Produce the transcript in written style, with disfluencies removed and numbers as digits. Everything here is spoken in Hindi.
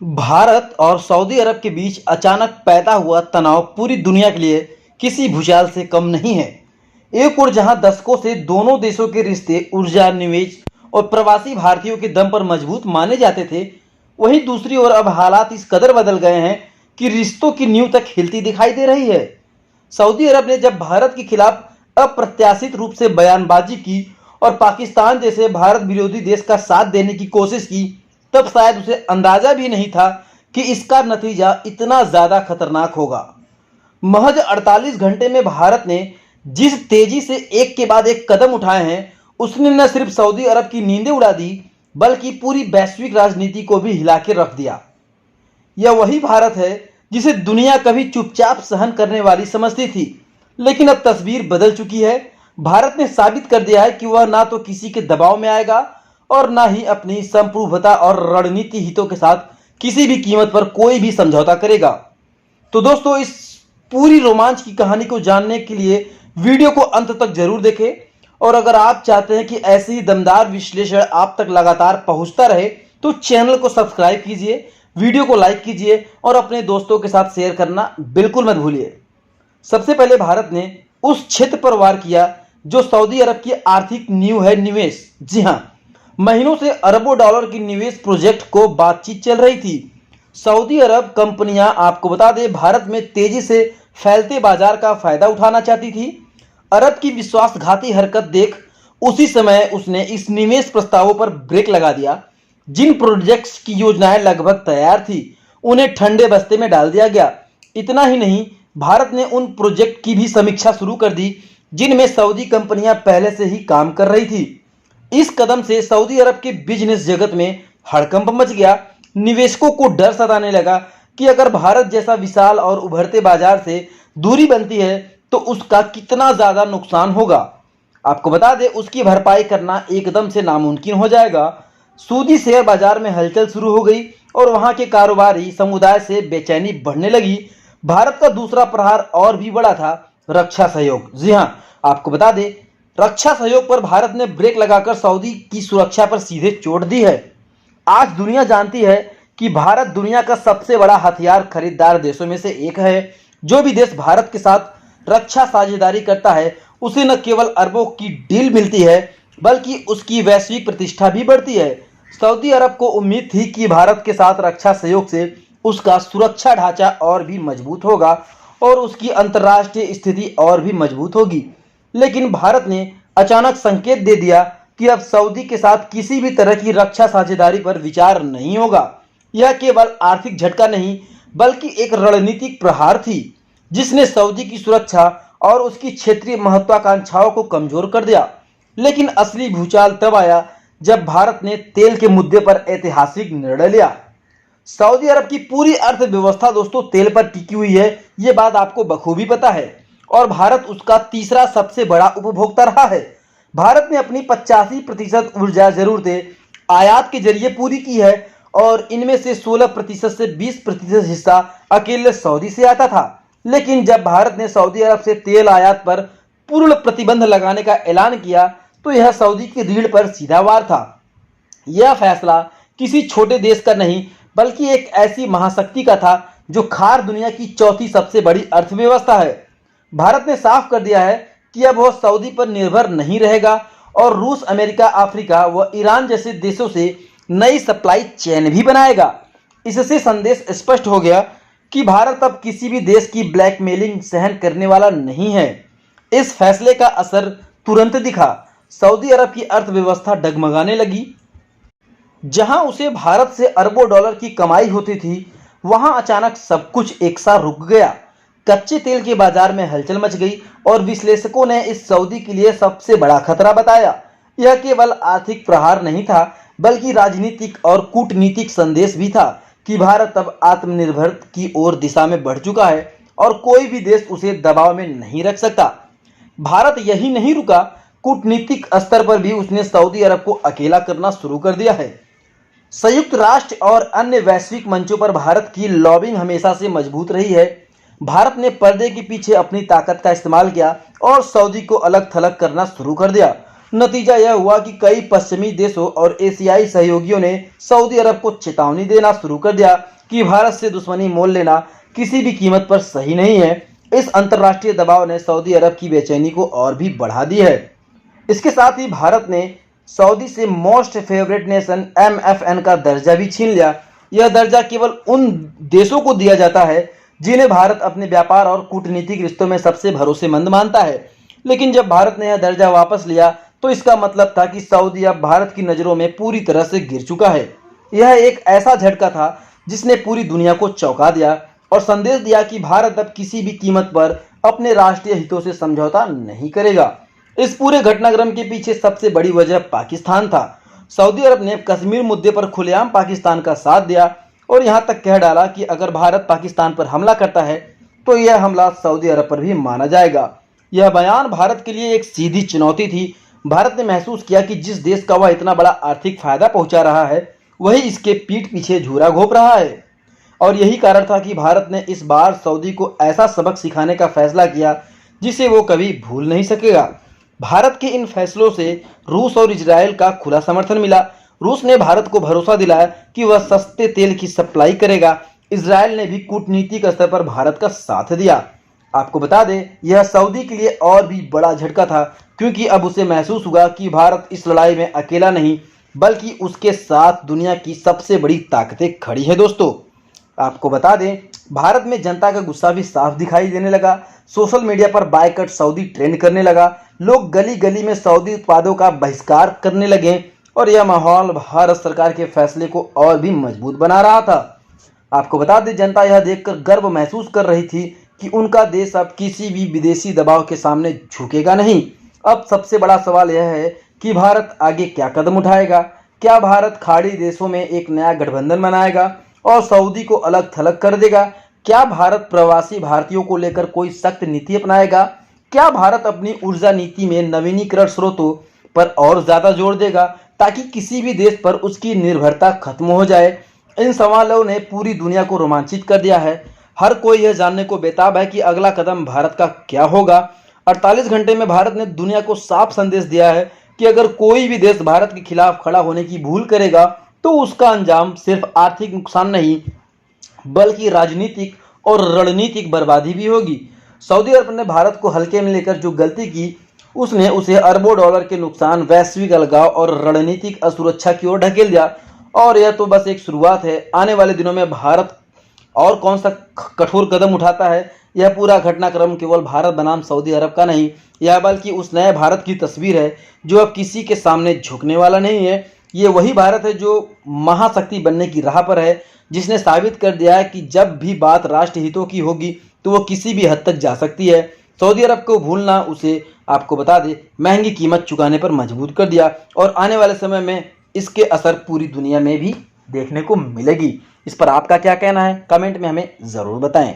भारत और सऊदी अरब के बीच अचानक पैदा हुआ तनाव पूरी दुनिया के लिए किसी भूचाल से कम नहीं है। एक ओर जहां दशकों से दोनों देशों के रिश्ते ऊर्जा, निवेश और प्रवासी भारतीयों के दम पर मजबूत माने जाते थे, वहीं दूसरी ओर अब हालात इस कदर बदल गए हैं कि रिश्तों की नींव तक हिलती दिखाई दे रही है। सऊदी अरब ने जब भारत के खिलाफ अप्रत्याशित रूप से बयानबाजी की और पाकिस्तान जैसे भारत विरोधी देश का साथ देने की कोशिश की, तब शायद उसे अंदाजा भी नहीं था कि इसका नतीजा इतना ज्यादा खतरनाक होगा। महज 48 घंटे में भारत ने जिस तेजी से एक के बाद एक कदम उठाए हैं, उसने न सिर्फ सऊदी अरब की नींदें उड़ा दी, बल्कि पूरी वैश्विक राजनीति को भी हिला के रख दिया। यह वही भारत है जिसे दुनिया कभी चुपचाप सहन करने वाली समझती थी, लेकिन अब तस्वीर बदल चुकी है। भारत ने साबित कर दिया है कि वह ना तो किसी के दबाव में आएगा और ना ही अपनी संप्रभुता और रणनीति हितों के साथ किसी भी कीमत पर कोई भी समझौता करेगा। तो दोस्तों, इस पूरी रोमांच की कहानी को जानने के लिए वीडियो को अंत तक जरूर देखें, और अगर आप चाहते हैं कि ऐसे ही दमदार विश्लेषण आप तक लगातार पहुंचता रहे तो चैनल को सब्सक्राइब कीजिए, वीडियो को लाइक कीजिए और अपने दोस्तों के साथ शेयर करना बिल्कुल मत भूलिए। सबसे पहले भारत ने उस क्षेत्र पर वार किया जो सऊदी अरब की आर्थिक नींव है, निवेश। जी हां, महीनों से अरबों डॉलर की निवेश प्रोजेक्ट को बातचीत चल रही थी। सऊदी अरब कंपनियां, आपको बता दें, भारत में तेजी से फैलते बाजार का फायदा उठाना चाहती थी। अरब की विश्वासघाती हरकत देख उसी समय उसने इस निवेश प्रस्तावों पर ब्रेक लगा दिया। जिन प्रोजेक्ट्स की योजनाएं लगभग तैयार थी, उन्हें ठंडे बस्ते में डाल दिया गया। इतना ही नहीं, भारत ने उन प्रोजेक्ट की भी समीक्षा शुरू कर दी जिनमें सऊदी कंपनियां पहले से ही काम कर रही थी। इस कदम से सऊदी अरब के बिजनेस जगत में हड़कंप मच गया। निवेशकों को डर सताने लगा कि अगर भारत जैसा विशाल और उभरते बाजार से दूरी बनती है तो उसका कितना ज्यादा नुकसान होगा। आपको बता दें, उसकी भरपाई करना एकदम से नामुमकिन हो जाएगा। सऊदी शेयर बाजार में हलचल शुरू हो गई और वहां के कारोबारी समुदाय से बेचैनी बढ़ने लगी। भारत का दूसरा प्रहार और भी बड़ा था, रक्षा सहयोग। जी हां, आपको बता दें, रक्षा सहयोग पर भारत ने ब्रेक लगाकर सऊदी की सुरक्षा पर सीधे चोट दी है। आज दुनिया जानती है कि भारत दुनिया का सबसे बड़ा हथियार खरीदार देशों में से एक है। जो भी देश भारत के साथ रक्षा साझेदारी करता है, उसे न केवल अरबों की डील मिलती है, बल्कि उसकी वैश्विक प्रतिष्ठा भी बढ़ती है। सऊदी अरब को उम्मीद थी कि भारत के साथ रक्षा सहयोग से उसका सुरक्षा ढांचा और भी मजबूत होगा और उसकी अंतर्राष्ट्रीय स्थिति और भी मजबूत होगी। लेकिन भारत ने अचानक संकेत दे दिया कि अब सऊदी के साथ किसी भी तरह की रक्षा साझेदारी पर विचार नहीं होगा। यह केवल आर्थिक झटका नहीं, बल्कि एक रणनीतिक प्रहार थी जिसने सऊदी की सुरक्षा और उसकी क्षेत्रीय महत्वाकांक्षाओं को कमजोर कर दिया। लेकिन असली भूचाल तब आया जब भारत ने तेल के मुद्दे पर ऐतिहासिक निर्णय लिया। सऊदी अरब की पूरी अर्थव्यवस्था दोस्तों तेल पर टिकी हुई है, ये बात आपको बखूबी पता है, और भारत उसका तीसरा सबसे बड़ा उपभोक्ता रहा है। भारत ने अपनी 85% ऊर्जा जरूरतें आयात के जरिए पूरी की है और इनमें से 16% से 20% हिस्सा अकेले सऊदी से आता था। लेकिन जब भारत ने सऊदी अरब से तेल आयात पर पूर्ण प्रतिबंध लगाने का ऐलान किया तो यह सऊदी की रीढ़ पर सीधा वार था। यह फैसला किसी छोटे देश का नहीं, बल्कि एक ऐसी महाशक्ति का था जो खार दुनिया की चौथी सबसे बड़ी अर्थव्यवस्था है। भारत ने साफ कर दिया है कि अब वह सऊदी पर निर्भर नहीं रहेगा और रूस, अमेरिका, अफ्रीका व ईरान जैसे देशों से नई सप्लाई चेन भी बनाएगा। इससे संदेश स्पष्ट हो गया कि भारत अब किसी भी देश की ब्लैकमेलिंग सहन करने वाला नहीं है। इस फैसले का असर तुरंत दिखा। सऊदी अरब की अर्थव्यवस्था डगमगाने लगी। जहां उसे भारत से अरबों डॉलर की कमाई होती थी, वहां अचानक सब कुछ एक साथ रुक गया। कच्चे तेल के बाजार में हलचल मच गई और विश्लेषकों ने इस सऊदी के लिए सबसे बड़ा खतरा बताया। यह केवल आर्थिक प्रहार नहीं था, बल्कि राजनीतिक और कूटनीतिक संदेश भी था कि भारत अब आत्मनिर्भर की ओर दिशा में बढ़ चुका है और कोई भी देश उसे दबाव में नहीं रख सकता। भारत यही नहीं रुका, कूटनीतिक स्तर पर भी उसने सऊदी अरब को अकेला करना शुरू कर दिया है। संयुक्त राष्ट्र और अन्य वैश्विक मंचों पर भारत की लॉबिंग हमेशा से मजबूत रही है। भारत ने पर्दे के पीछे अपनी ताकत का इस्तेमाल किया और सऊदी को अलग थलग करना शुरू कर दिया। नतीजा यह हुआ कि कई पश्चिमी देशों और एशियाई सहयोगियों ने सऊदी अरब को चेतावनी देना शुरू कर दिया कि भारत से दुश्मनी मोल लेना किसी भी कीमत पर सही नहीं है। इस अंतर्राष्ट्रीय दबाव ने सऊदी अरब की बेचैनी को और भी बढ़ा दी है। इसके साथ ही भारत ने सऊदी से मोस्ट फेवरेट नेशन MFN का दर्जा भी छीन लिया। यह दर्जा केवल उन देशों को दिया जाता है जिन्हें भारत अपने व्यापार और कूटनीतिक रिश्तों में सबसे भरोसेमंद मानता है। लेकिन जब भारत ने यह दर्जा वापस लिया तो इसका मतलब था कि सऊदी अब भारत की नज़रों में पूरी तरह से गिर चुका है। यह एक ऐसा झटका था जिसने पूरी दुनिया को चौंका दिया और संदेश दिया कि भारत अब किसी भी कीमत पर अपने राष्ट्रीय हितों से समझौता नहीं करेगा। इस पूरे घटनाक्रम के पीछे सबसे बड़ी वजह पाकिस्तान था। सऊदी अरब ने कश्मीर मुद्दे पर खुलेआम पाकिस्तान का साथ दिया और यहां तक कह डाला कि अगर भारत पाकिस्तान पर हमला करता है तो यह हमला सऊदी अरब पर भी माना जाएगा। यह बयान भारत के लिए एक सीधी चुनौती थी। भारत ने महसूस किया कि जिस देश का वह इतना बड़ा आर्थिक फायदा पहुंचा रहा है वही इसके पीठ पीछे झूरा घोंप रहा है। और यही कारण था कि भारत ने इस बार सऊदी को ऐसा सबक सिखाने का फैसला किया जिसे वो कभी भूल नहीं सकेगा। भारत के इन फैसलों से रूस और इजराइल का खुला समर्थन मिला। रूस ने भारत को भरोसा दिलाया कि वह सस्ते तेल की सप्लाई करेगा। इजराइल ने भी कूटनीतिक स्तर पर भारत का साथ दिया। आपको बता दें, यह सऊदी के लिए और भी बड़ा झटका था क्योंकि अब उसे महसूस हुआ कि भारत इस लड़ाई में अकेला नहीं बल्कि उसके साथ दुनिया की सबसे बड़ी ताकतें खड़ी है। दोस्तों, आपको बता दें, भारत में जनता का गुस्सा भी साफ दिखाई देने लगा। सोशल मीडिया पर बायकॉट सऊदी ट्रेंड करने लगा। लोग गली गली में सऊदी उत्पादों का बहिष्कार करने लगे और यह माहौल भारत सरकार के फैसले को और भी मजबूत बना रहा था। आपको बता दें, जनता यह देखकर गर्व महसूस कर रही थी कि उनका देश अब किसी भी विदेशी दबाव के सामने झुकेगा नहीं। अब सबसे बड़ा सवाल यह है कि भारत आगे क्या कदम उठाएगा। क्या भारत खाड़ी देशों में एक नया गठबंधन बनाएगा और सऊदी को अलग थलग कर देगा? क्या भारत प्रवासी भारतीयों को लेकर कोई सख्त नीति अपनाएगा? क्या भारत अपनी ऊर्जा नीति में नवीनीकरण स्रोतों पर और ज़्यादा जोर देगा ताकि किसी भी देश पर उसकी निर्भरता खत्म हो जाए? इन सवालों ने पूरी दुनिया को रोमांचित कर दिया है। हर कोई यह जानने को बेताब है कि अगला कदम भारत का क्या होगा। 48 घंटे में भारत ने दुनिया को साफ संदेश दिया है कि अगर कोई भी देश भारत के खिलाफ खड़ा होने की भूल करेगा तो उसका अंजाम सिर्फ आर्थिक नुकसान नहीं बल्कि राजनीतिक और रणनीतिक बर्बादी भी होगी। सऊदी अरब ने भारत को हल्के में लेकर जो गलती की उसने उसे अरबों डॉलर के नुकसान, वैश्विक अलगाव और रणनीतिक असुरक्षा की ओर ढकेल दिया। और यह तो बस एक शुरुआत है। आने वाले दिनों में भारत और कौन सा कठोर कदम उठाता है, यह पूरा घटनाक्रम केवल भारत बनाम सऊदी अरब का नहीं, यह बल्कि उस नए भारत की तस्वीर है जो अब किसी के सामने झुकने वाला नहीं है। ये वही भारत है जो महाशक्ति बनने की राह पर है, जिसने साबित कर दिया है कि जब भी बात राष्ट्र हितों की होगी तो वो किसी भी हद तक जा सकती है। सऊदी अरब को भूलना उसे, आपको बता दें, महंगी कीमत चुकाने पर मजबूर कर दिया और आने वाले समय में इसके असर पूरी दुनिया में भी देखने को मिलेगी। इस पर आपका क्या कहना है? कमेंट में हमें ज़रूर बताएं।